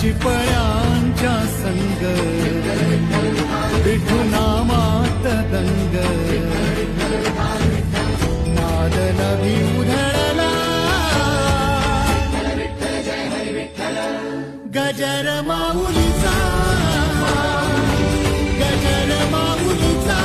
चिपळ्यांच्या संग विठू नामात दंग नाद नभी उधळला गजर माऊलीचा गजर माऊलीचा